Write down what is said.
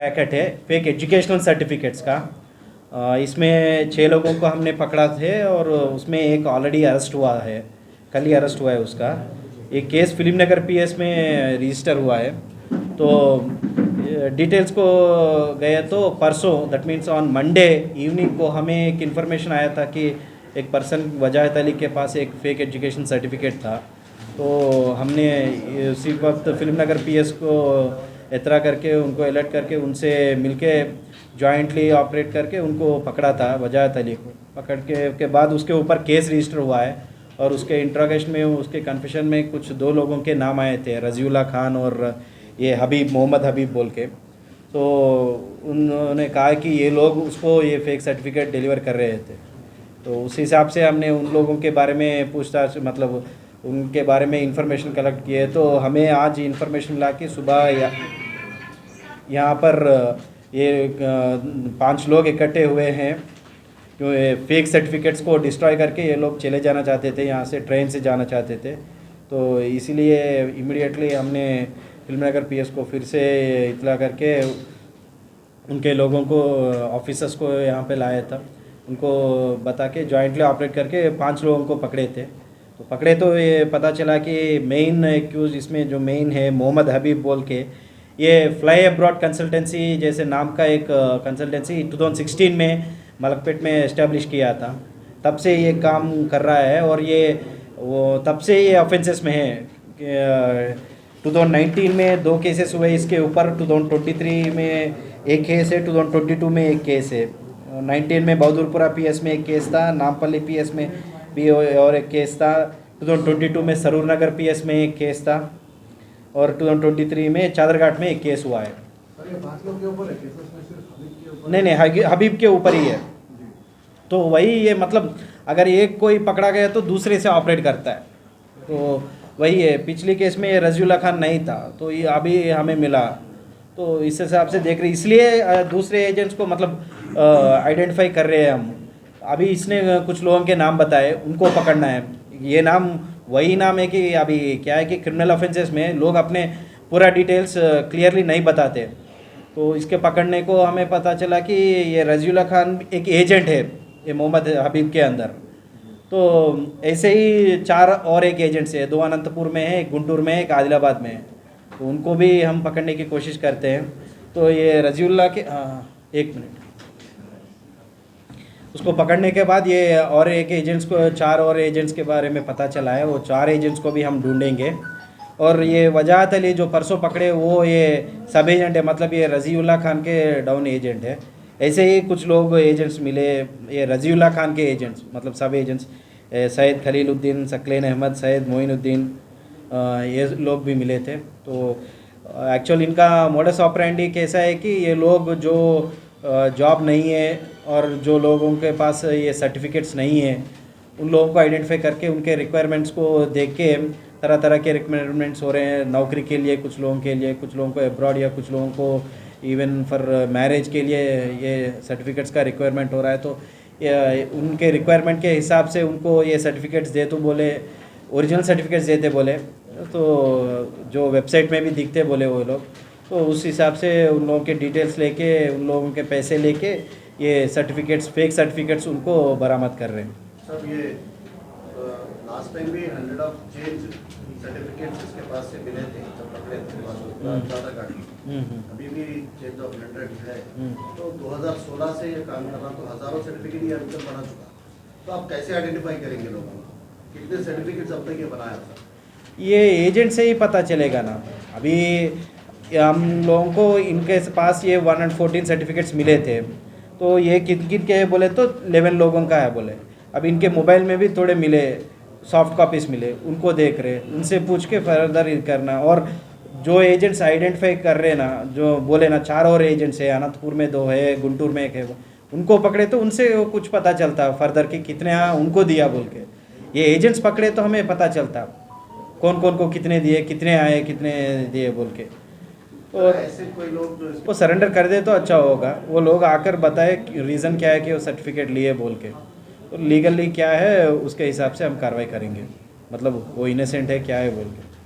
Packet है fake educational certificates का। इसमें 6 लोगों को हमने पकड़ा थे और उसमें एक ऑलरेडी अरेस्ट हुआ है, कल ही अरेस्ट हुआ है उसका। एक केस फिल्म नगर पीएस में रजिस्टर हुआ है। तो डिटेल्स को गए तो परसों that means on Monday evening को हमें एक इन्फॉर्मेशन आया था कि एक पर्सन वजाहत अली के पास एक फ़ेक एजुकेशन सर्टिफिकेट था। तो हमने उसी वक्त फिल्म नगर पीएस को एतरा करके उनको अलर्ट करके उनसे मिलके जॉइंटली ऑपरेट करके उनको पकड़ा था। वजाहत अली को पकड़ के बाद उसके ऊपर केस रजिस्टर हुआ है और उसके इंट्रोगेशन में उसके कन्फेशन में कुछ 2 लोगों के नाम आए थे, रजीउल्ला खान और ये हबीब, मोहम्मद हबीब बोल के। तो उन्होंने कहा कि ये लोग उसको ये फेक सर्टिफिकेट डिलीवर कर रहे थे। तो उस हिसाब से हमने उन लोगों के बारे में पूछताछ मतलब उनके बारे में इंफॉर्मेशन कलेक्ट किए। तो हमें आज इंफॉर्मेशन मिला कि सुबह यहाँ पर ये 5 लोग इकट्ठे हुए हैं जो फेक सर्टिफिकेट्स को डिस्ट्रॉय करके ये लोग चले जाना चाहते थे, यहाँ से ट्रेन से जाना चाहते थे। तो इसीलिए इमीडिएटली हमने फिल्म नगर पीएस को फिर से इतला करके उनके लोगों को ऑफिसर्स को यहाँ पे लाया था। उनको बता के जॉइंटली ऑपरेट करके 5 लोगों को पकड़े थे। तो पकड़े तो ये पता चला कि मेन एक्यूज इसमें जो मेन है मोहम्मद हबीब बोल के, ये फ्लाई अब्रॉड कंसल्टेंसी जैसे नाम का एक कंसल्टेंसी 2016 में मलकपेट में इस्टेब्लिश किया था। तब से ये काम कर रहा है और ये तब से ये ऑफेंसेस में है। 2019 में 2 केसेस हुए इसके ऊपर, 2023 में एक केस है, 2022 में एक केस है। 19 में बहादुरपुरा पीएस में एक केस था, नामपल्ली पीएस में भी और एक केस था। 2022 में सरूर नगर पीएस में एक केस था और 2023 में चादरघाट में एक केस हुआ है। नहीं, हबीब के ऊपर ही है। तो वही ये मतलब अगर एक कोई पकड़ा गया तो दूसरे से ऑपरेट करता है। तो वही है, पिछले केस में रजीउल्ला खान नहीं था तो ये अभी हमें मिला। तो इस हिसाब से देख रहे, इसलिए दूसरे एजेंट्स को मतलब आइडेंटिफाई कर रहे हैं हम। अभी इसने कुछ लोगों के नाम बताए, उनको पकड़ना है। ये नाम वही नाम है कि अभी क्या है कि क्रिमिनल ऑफेंसेस में लोग अपने पूरा डिटेल्स क्लियरली नहीं बताते। तो इसके पकड़ने को हमें पता चला कि ये रजीउल्ला खान एक एजेंट है ये मोहम्मद हबीब के अंदर। तो ऐसे ही 4 और एक एजेंट्स है, 2 अनंतपुर में है, एक गुंटूर में है, एक आदिलाबाद में है। तो उनको भी हम पकड़ने की कोशिश करते हैं। तो ये रजीउल्ला के 1 मिनट, उसको पकड़ने के बाद ये और एक एजेंट्स को 4 और एजेंट्स के बारे में पता चला है। वो 4 एजेंट्स को भी हम ढूंढेंगे। और ये वजाहत अली जो परसों पकड़े वो ये सब एजेंट है, मतलब ये रजीउल्ला खान के डाउन एजेंट है। ऐसे ही कुछ लोग एजेंट्स मिले, ये रजीउल्ला खान के एजेंट्स मतलब सब एजेंट्स, सैयद खलीलुद्दीन, सकलेन अहमद, सैयद मोइनुद्दीन, ये लोग भी मिले थे। तो एक्चुअल इनका मोडस ऑपरेंडी कैसा है कि ये लोग जो जॉब नहीं है और जो लोगों के पास ये सर्टिफिकेट्स नहीं है उन लोगों को आइडेंटिफाई करके उनके रिक्वायरमेंट्स को देख के तरह तरह के रिक्वायरमेंट्स हो रहे हैं नौकरी के लिए, कुछ लोगों के लिए, कुछ लोगों को अब्रॉड या कुछ लोगों को इवन फॉर मैरिज के लिए ये सर्टिफिकेट्स का रिक्वायरमेंट हो रहा है। तो उनके रिक्वायरमेंट के हिसाब से उनको ये सर्टिफिकेट्स दे तो बोले, ओरिजिनल सर्टिफिकेट्स देते बोले, तो जो वेबसाइट में भी दिखते बोले वो लोग। तो उस हिसाब से उन लोगों के डिटेल्स लेके, उन लोगों के पैसे लेके ये सर्टिफिकेट्स, फेक सर्टिफिकेट्स उनको बरामद कर रहे हैं। सर ये लास्ट टाइम भी 100 ऑफ चेंज सर्टिफिकेट्स इसके पास से मिले थे जब पकड़े थे चादरघाट में। अभी भी चेंज ऑफ 100 है। तो 2016 से ये काम कर रहा, तो हजारों सर्टिफिकेट ये अभी तक बना चुका। तो आप कैसे आइडेंटिफाई करेंगे लोगों को, कितने सर्टिफिकेट्स अब तक ये बनाया सर? ये एजेंट से ही पता चलेगा ना। अभी हम लोगों को इनके पास ये 114 सर्टिफिकेट्स मिले थे। तो ये किन किन के है बोले तो 11 लोगों का है बोले। अब इनके मोबाइल में भी थोड़े मिले, सॉफ्ट कॉपीज़ मिले, उनको देख रहे, उनसे पूछ के फर्दर करना। और जो एजेंट्स आइडेंटिफाई कर रहे ना, जो बोले ना 4 और एजेंट्स है, अनंतपुर में 2 है, गुंटूर में 1 है, उनको पकड़े तो उनसे कुछ पता चलता फर्दर कि कितने उनको दिया बोल के। ये एजेंट्स पकड़े तो हमें पता चलता कौन कौन को कितने दिए, कितने आए, कितने दिए बोल के। और ऐसे कोई लोग जो वो सरेंडर कर दे तो अच्छा होगा। वो लोग आकर बताए रीज़न क्या है कि वो सर्टिफिकेट लिए बोल के, तो लीगली क्या है उसके हिसाब से हम कार्रवाई करेंगे, मतलब वो इनोसेंट है क्या है बोल के।